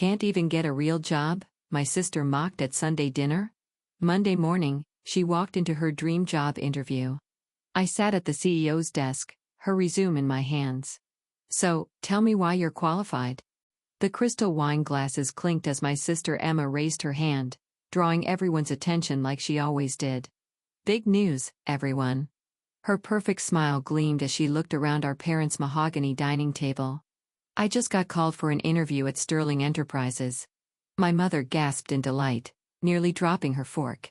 Can't even get a real job? My sister mocked at Sunday dinner. Monday morning, she walked into her dream job interview. I sat at the CEO's desk, her resume in my hands. So, tell me why you're qualified. The crystal wine glasses clinked as my sister Emma raised her hand, drawing everyone's attention like she always did. Big news, everyone. Her perfect smile gleamed as she looked around our parents' mahogany dining table. I just got called for an interview at Sterling Enterprises. My mother gasped in delight, nearly dropping her fork.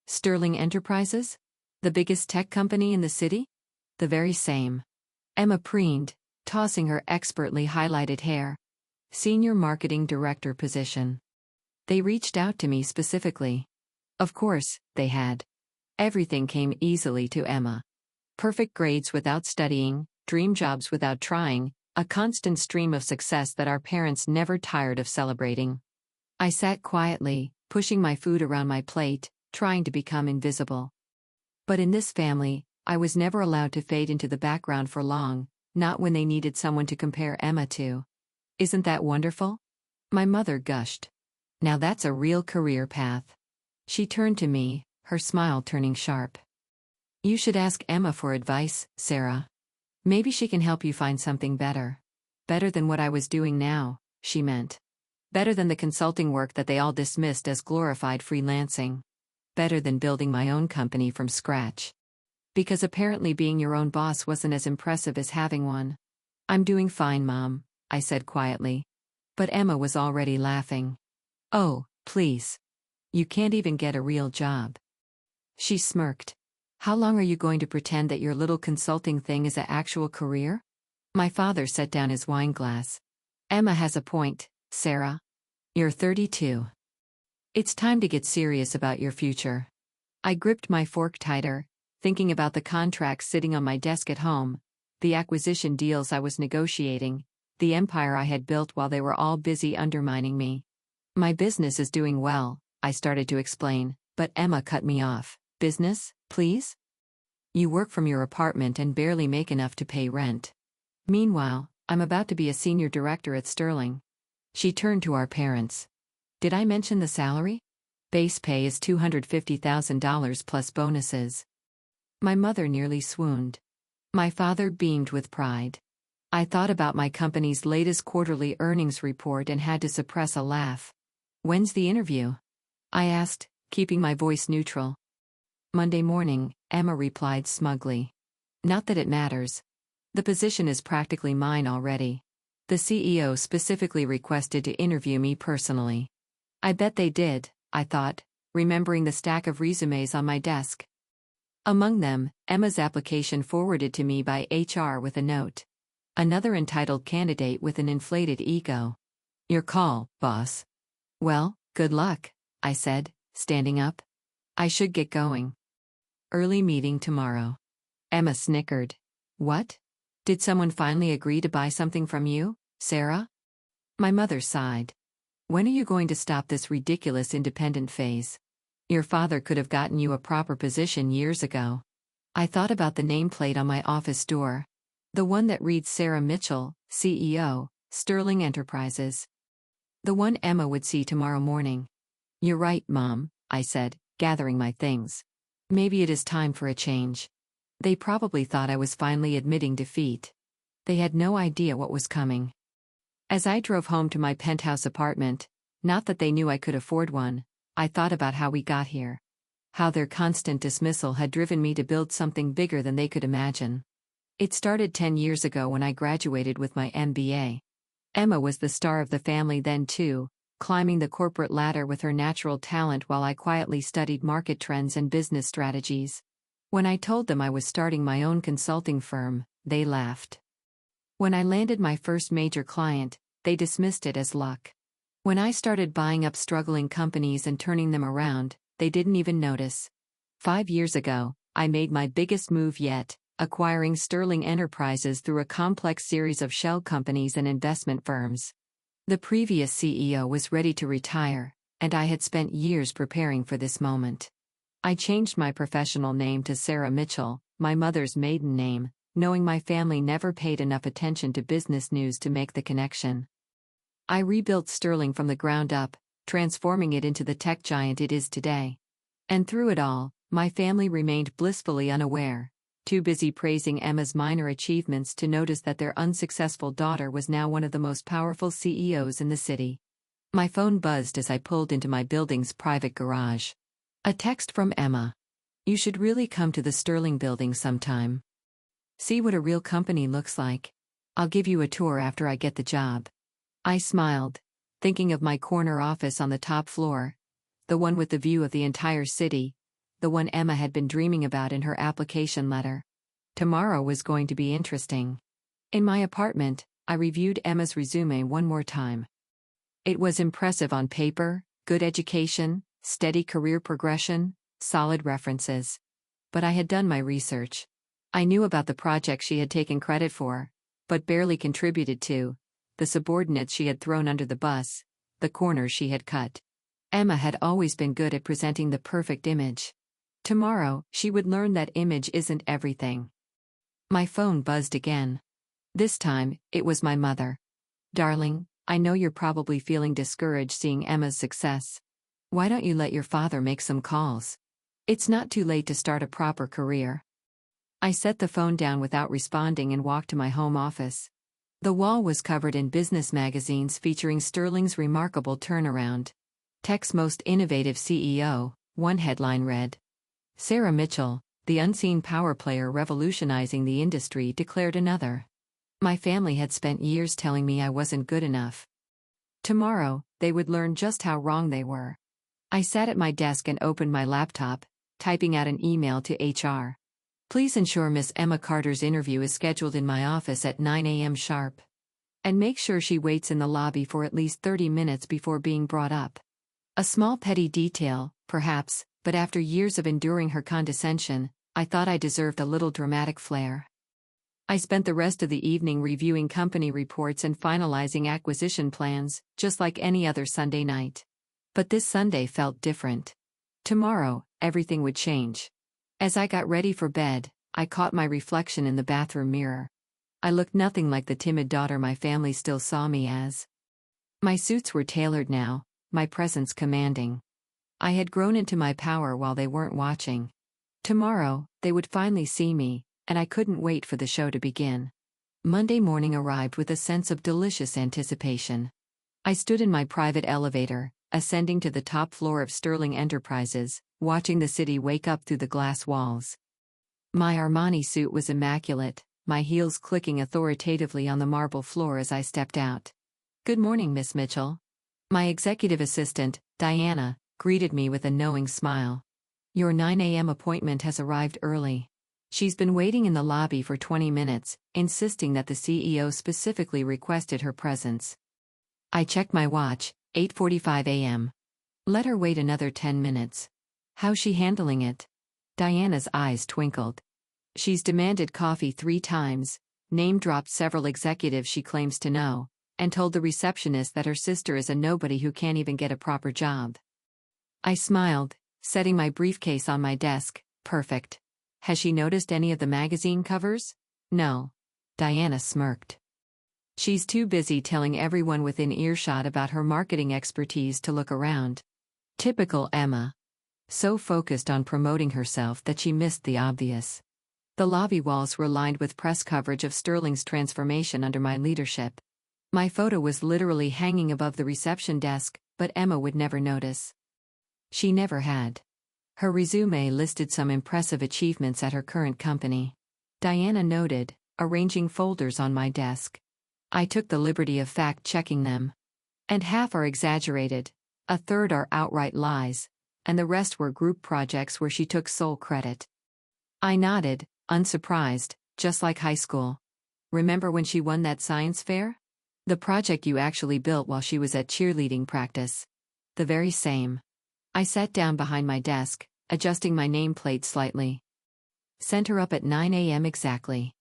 Sterling Enterprises? The biggest tech company in the city? The very same. Emma preened, tossing her expertly highlighted hair. Senior Marketing Director position. They reached out to me specifically. Of course, they had. Everything came easily to Emma. Perfect grades without studying, dream jobs without trying, a constant stream of success that our parents never tired of celebrating. I sat quietly, pushing my food around my plate, trying to become invisible. But in this family, I was never allowed to fade into the background for long, not when they needed someone to compare Emma to. Isn't that wonderful? My mother gushed. Now that's a real career path. She turned to me, her smile turning sharp. You should ask Emma for advice, Sarah. Maybe she can help you find something better. Better than what I was doing now, she meant. Better than the consulting work that they all dismissed as glorified freelancing. Better than building my own company from scratch. Because apparently being your own boss wasn't as impressive as having one. I'm doing fine, Mom, I said quietly. But Emma was already laughing. Oh, please. You can't even get a real job. She smirked. How long are you going to pretend that your little consulting thing is an actual career? My father set down his wine glass. Emma has a point, Sarah. You're 32. It's time to get serious about your future. I gripped my fork tighter, thinking about the contracts sitting on my desk at home, the acquisition deals I was negotiating, the empire I had built while they were all busy undermining me. My business is doing well, I started to explain, but Emma cut me off. Business, please? You work from your apartment and barely make enough to pay rent. Meanwhile, I'm about to be a senior director at Sterling. She turned to our parents. Did I mention the salary? Base pay is $250,000 plus bonuses. My mother nearly swooned. My father beamed with pride. I thought about my company's latest quarterly earnings report and had to suppress a laugh. When's the interview? I asked, keeping my voice neutral. Monday morning, Emma replied smugly. Not that it matters. The position is practically mine already. The CEO specifically requested to interview me personally. I bet they did, I thought, remembering the stack of resumes on my desk. Among them, Emma's application forwarded to me by HR with a note. Another entitled candidate with an inflated ego. Your call, boss. Well, good luck, I said, standing up. I should get going. Early meeting tomorrow. Emma snickered. What? Did someone finally agree to buy something from you, Sarah? My mother sighed. When are you going to stop this ridiculous independent phase? Your father could have gotten you a proper position years ago. I thought about the nameplate on my office door. The one that reads Sarah Mitchell, CEO, Sterling Enterprises. The one Emma would see tomorrow morning. You're right, Mom, I said, gathering my things. Maybe it is time for a change. They probably thought I was finally admitting defeat. They had no idea what was coming. As I drove home to my penthouse apartment, not that they knew I could afford one, I thought about how we got here. How their constant dismissal had driven me to build something bigger than they could imagine. It started 10 years ago when I graduated with my MBA. Emma was the star of the family then too, climbing the corporate ladder with her natural talent while I quietly studied market trends and business strategies. When I told them I was starting my own consulting firm, they laughed. When I landed my first major client, they dismissed it as luck. When I started buying up struggling companies and turning them around, they didn't even notice. 5 years ago, I made my biggest move yet, acquiring Sterling Enterprises through a complex series of shell companies and investment firms. The previous CEO was ready to retire, and I had spent years preparing for this moment. I changed my professional name to Sarah Mitchell, my mother's maiden name, knowing my family never paid enough attention to business news to make the connection. I rebuilt Sterling from the ground up, transforming it into the tech giant it is today. And through it all, my family remained blissfully unaware, too busy praising Emma's minor achievements to notice that their unsuccessful daughter was now one of the most powerful CEOs in the city. My phone buzzed as I pulled into my building's private garage. A text from Emma. You should really come to the Sterling building sometime. See what a real company looks like. I'll give you a tour after I get the job. I smiled, thinking of my corner office on the top floor, the one with the view of the entire city, the one Emma had been dreaming about in her application letter. Tomorrow was going to be interesting. In my apartment, I reviewed Emma's resume one more time. It was impressive on paper, good education, steady career progression, solid references. But I had done my research. I knew about the projects she had taken credit for, but barely contributed to, the subordinates she had thrown under the bus, the corners she had cut. Emma had always been good at presenting the perfect image. Tomorrow, she would learn that image isn't everything. My phone buzzed again. This time, it was my mother. Darling, I know you're probably feeling discouraged seeing Emma's success. Why don't you let your father make some calls? It's not too late to start a proper career. I set the phone down without responding and walked to my home office. The wall was covered in business magazines featuring Sterling's remarkable turnaround. Tech's most innovative CEO, one headline read. Sarah Mitchell, the unseen power player revolutionizing the industry, declared another. My family had spent years telling me I wasn't good enough. Tomorrow, they would learn just how wrong they were. I sat at my desk and opened my laptop, typing out an email to HR. Please ensure Miss Emma Carter's interview is scheduled in my office at 9 a.m. sharp. And make sure she waits in the lobby for at least 30 minutes before being brought up. A small petty detail, perhaps, but after years of enduring her condescension, I thought I deserved a little dramatic flair. I spent the rest of the evening reviewing company reports and finalizing acquisition plans, just like any other Sunday night. But this Sunday felt different. Tomorrow, everything would change. As I got ready for bed, I caught my reflection in the bathroom mirror. I looked nothing like the timid daughter my family still saw me as. My suits were tailored now, my presence commanding. I had grown into my power while they weren't watching. Tomorrow, they would finally see me, and I couldn't wait for the show to begin. Monday morning arrived with a sense of delicious anticipation. I stood in my private elevator, ascending to the top floor of Sterling Enterprises, watching the city wake up through the glass walls. My Armani suit was immaculate, my heels clicking authoritatively on the marble floor as I stepped out. Good morning, Miss Mitchell. My executive assistant, Diana, greeted me with a knowing smile. Your 9 a.m. appointment has arrived early. She's been waiting in the lobby for 20 minutes, insisting that the CEO specifically requested her presence. I checked my watch, 8:45 a.m. Let her wait another 10 minutes. How's she handling it? Diana's eyes twinkled. She's demanded coffee 3 times, name-dropped several executives she claims to know, and told the receptionist that her sister is a nobody who can't even get a proper job. I smiled, setting my briefcase on my desk. Perfect. Has she noticed any of the magazine covers? No. Diana smirked. She's too busy telling everyone within earshot about her marketing expertise to look around. Typical Emma. So focused on promoting herself that she missed the obvious. The lobby walls were lined with press coverage of Sterling's transformation under my leadership. My photo was literally hanging above the reception desk, but Emma would never notice. She never had. Her resume listed some impressive achievements at her current company. Diana noted, arranging folders on my desk. I took the liberty of fact-checking them. And half are exaggerated, a third are outright lies, and the rest were group projects where she took sole credit. I nodded, unsurprised, just like high school. Remember when she won that science fair? The project you actually built while she was at cheerleading practice. The very same. I sat down behind my desk, adjusting my nameplate slightly. Send her up at 9 a.m. exactly.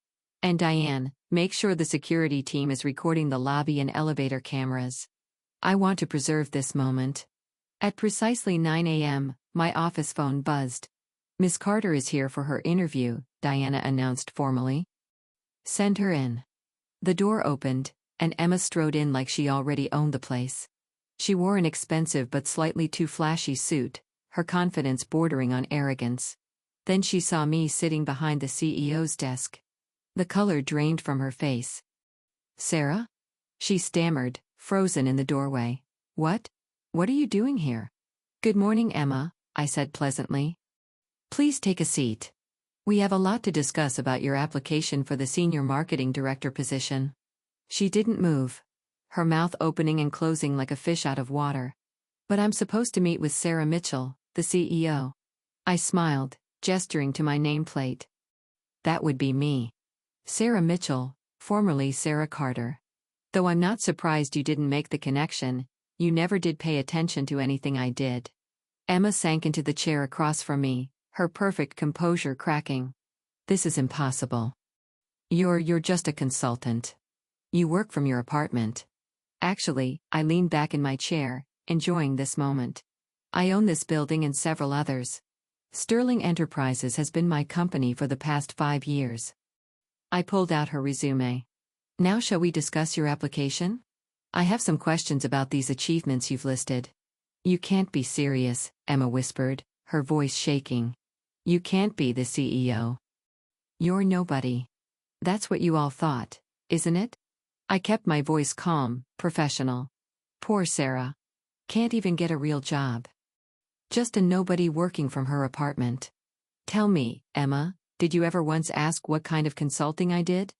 And Diane, make sure the security team is recording the lobby and elevator cameras. I want to preserve this moment. At precisely 9 a.m., my office phone buzzed. Miss Carter is here for her interview, Diana announced formally. Send her in. The door opened, and Emma strode in like she already owned the place. She wore an expensive but slightly too flashy suit, her confidence bordering on arrogance. Then she saw me sitting behind the CEO's desk. The color drained from her face. "Sarah?" she stammered, frozen in the doorway. "What? What are you doing here?" "Good morning, Emma," I said pleasantly. "Please take a seat. We have a lot to discuss about your application for the senior marketing director position." She didn't move, her mouth opening and closing like a fish out of water. "But I'm supposed to meet with Sarah Mitchell, the CEO." I smiled, gesturing to my nameplate. That would be me. Sarah Mitchell, formerly Sarah Carter. Though I'm not surprised you didn't make the connection, you never did pay attention to anything I did. Emma sank into the chair across from me, her perfect composure cracking. "This is impossible. You're just a consultant. You work from your apartment." Actually, I leaned back in my chair, enjoying this moment. "I own this building and several others. Sterling Enterprises has been my company for the past 5 years." I pulled out her resume. "Now shall we discuss your application? I have some questions about these achievements you've listed." "You can't be serious," Emma whispered, her voice shaking. "You can't be the CEO. You're nobody. That's what you all thought, isn't it?" I kept my voice calm, professional. Poor Sarah. Can't even get a real job. Just a nobody working from her apartment. "Tell me, Emma, did you ever once ask what kind of consulting I did?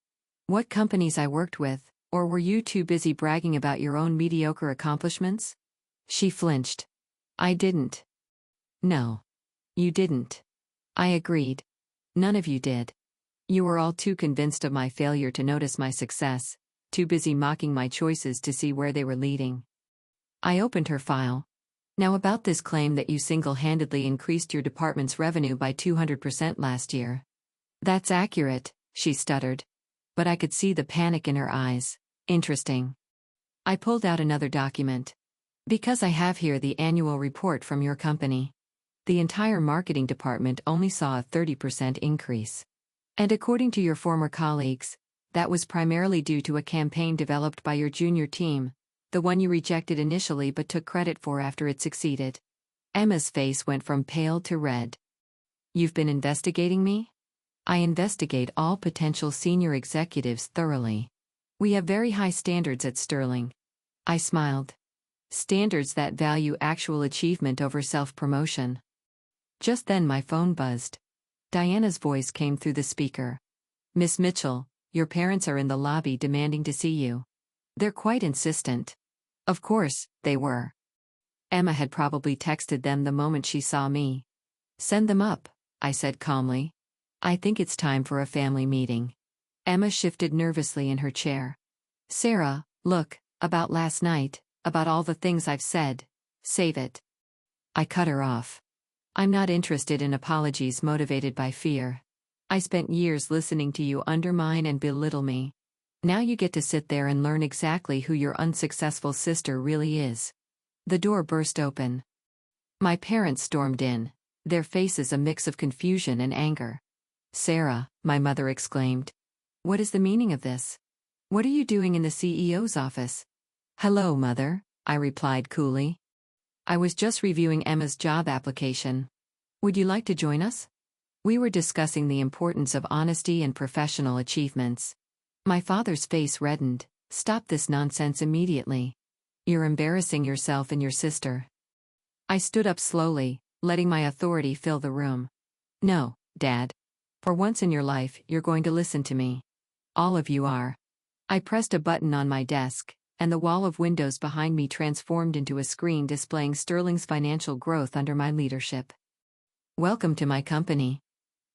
What companies I worked with, or were you too busy bragging about your own mediocre accomplishments?" She flinched. "I didn't." "No. You didn't." I agreed. "None of you did. You were all too convinced of my failure to notice my success, too busy mocking my choices to see where they were leading." I opened her file. "Now about this claim that you single-handedly increased your department's revenue by 200% last year." "That's accurate," she stuttered. But I could see the panic in her eyes. "Interesting." I pulled out another document. "Because I have here the annual report from your company. The entire marketing department only saw a 30% increase. And according to your former colleagues, that was primarily due to a campaign developed by your junior team, the one you rejected initially but took credit for after it succeeded." Emma's face went from pale to red. "You've been investigating me?" "I investigate all potential senior executives thoroughly. We have very high standards at Sterling." I smiled. "Standards that value actual achievement over self-promotion." Just then my phone buzzed. Diana's voice came through the speaker. "Miss Mitchell, your parents are in the lobby demanding to see you. They're quite insistent." Of course, they were. Emma had probably texted them the moment she saw me. "Send them up," I said calmly. "I think it's time for a family meeting." Emma shifted nervously in her chair. "Sarah, look, about last night, about all the things I've said, save it." I cut her off. "I'm not interested in apologies motivated by fear. I spent years listening to you undermine and belittle me. Now you get to sit there and learn exactly who your unsuccessful sister really is." The door burst open. My parents stormed in, their faces a mix of confusion and anger. "Sarah," my mother exclaimed. "What is the meaning of this? What are you doing in the CEO's office?" "Hello, Mother," I replied coolly. "I was just reviewing Emma's job application. Would you like to join us?" We were discussing the importance of honesty and professional achievements. My father's face reddened. "Stop this nonsense immediately. You're embarrassing yourself and your sister." I stood up slowly, letting my authority fill the room. "No, Dad. For once in your life, you're going to listen to me. All of you are." I pressed a button on my desk, and the wall of windows behind me transformed into a screen displaying Sterling's financial growth under my leadership. "Welcome to my company.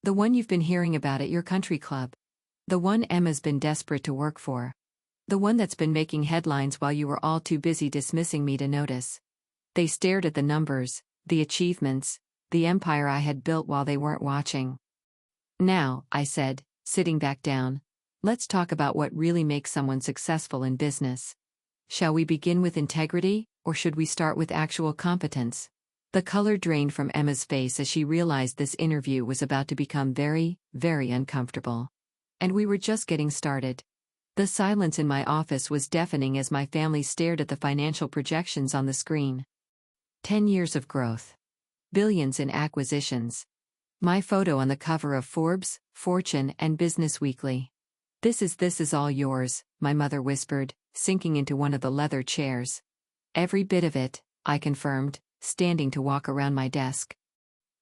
The one you've been hearing about at your country club. The one Emma's been desperate to work for. The one that's been making headlines while you were all too busy dismissing me to notice." They stared at the numbers, the achievements, the empire I had built while they weren't watching. "Now," I said, sitting back down, "let's talk about what really makes someone successful in business. Shall we begin with integrity, or should we start with actual competence?" The color drained from Emma's face as she realized this interview was about to become very, very uncomfortable. And we were just getting started. The silence in my office was deafening as my family stared at the financial projections on the screen. 10 years of growth. Billions in acquisitions. My photo on the cover of Forbes, Fortune, and Business Weekly. This is all yours," my mother whispered, sinking into one of the leather chairs. "Every bit of it," I confirmed, standing to walk around my desk.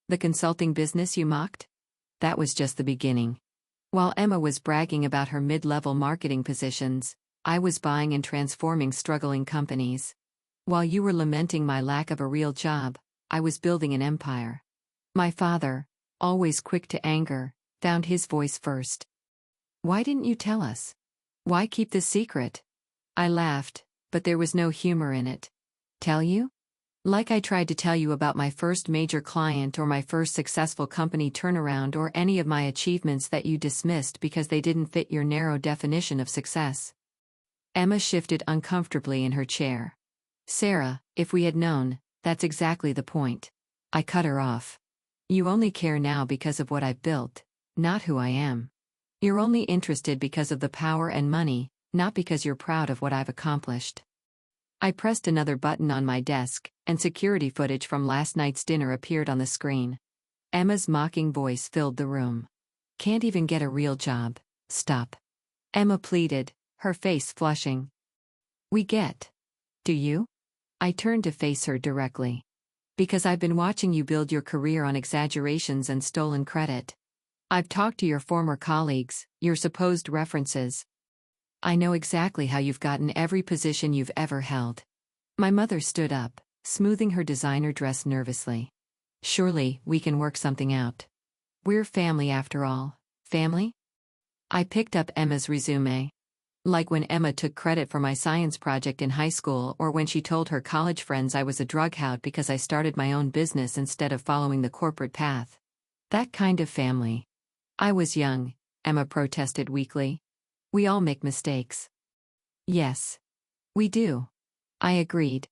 "The consulting business you mocked? That was just the beginning." While Emma was bragging about her mid-level marketing positions, I was buying and transforming struggling companies. While you were lamenting my lack of a real job, I was building an empire. My father, always quick to anger, found his voice first. "Why didn't you tell us? Why keep this secret?" I laughed, but there was no humor in it. "Tell you? Like I tried to tell you about my first major client or my first successful company turnaround or any of my achievements that you dismissed because they didn't fit your narrow definition of success." Emma shifted uncomfortably in her chair. "Sarah, if we had known, that's exactly the point." I cut her off. "You only care now because of what I've built, not who I am. You're only interested because of the power and money, not because you're proud of what I've accomplished." I pressed another button on my desk, and security footage from last night's dinner appeared on the screen. Emma's mocking voice filled the room. "Can't even get a real job. Stop." Emma pleaded, her face flushing. "We get. Do you?" I turned to face her directly. "Because I've been watching you build your career on exaggerations and stolen credit. I've talked to your former colleagues, your supposed references. I know exactly how you've gotten every position you've ever held." My mother stood up, smoothing her designer dress nervously. "Surely, we can work something out. We're family after all." "Family?" I picked up Emma's resume. Like when Emma took credit for my science project in high school or when she told her college friends I was a drug hound because I started my own business instead of following the corporate path. That kind of family. "I was young," Emma protested weakly. "We all make mistakes." "Yes. We do." I agreed.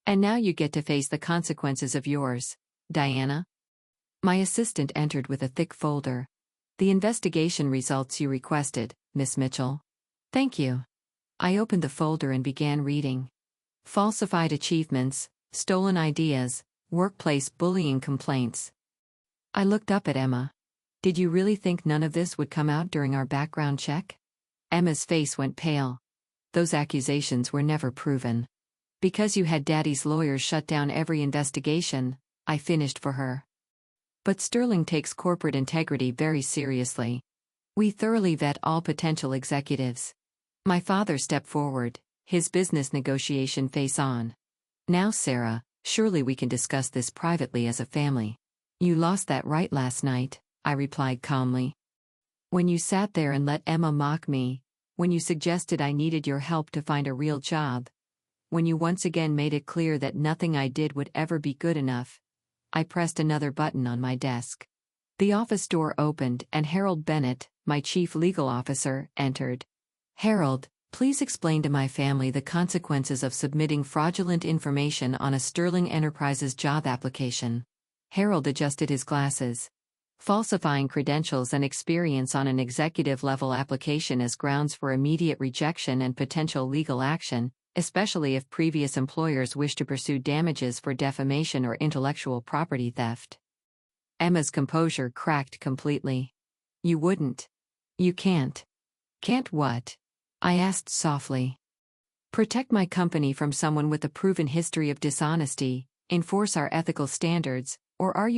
"And now you get to face the consequences of yours, Diana." My assistant entered with a thick folder. "The investigation results you requested, Miss Mitchell." "Thank you." I opened the folder and began reading. Falsified achievements, stolen ideas, workplace bullying complaints. I looked up at Emma. "Did you really think none of this would come out during our background check?" Emma's face went pale. "Those accusations were never proven. Because you had Daddy's lawyers shut down every investigation," I finished for her. "But Sterling takes corporate integrity very seriously. We thoroughly vet all potential executives." My father stepped forward, his business negotiation face on. "Now, Sarah, surely we can discuss this privately as a family." "You lost that right last night," I replied calmly. "When you sat there and let Emma mock me, when you suggested I needed your help to find a real job, when you once again made it clear that nothing I did would ever be good enough." I pressed another button on my desk. The office door opened and Harold Bennett, my chief legal officer, entered. "Harold, please explain to my family the consequences of submitting fraudulent information on a Sterling Enterprises job application." Harold adjusted his glasses. "Falsifying credentials and experience on an executive-level application as grounds for immediate rejection and potential legal action, especially if previous employers wish to pursue damages for defamation or intellectual property theft." Emma's composure cracked completely. "You wouldn't. You can't." "Can't what?" I asked softly. "Protect my company from someone with a proven history of dishonesty, enforce our ethical standards, or are you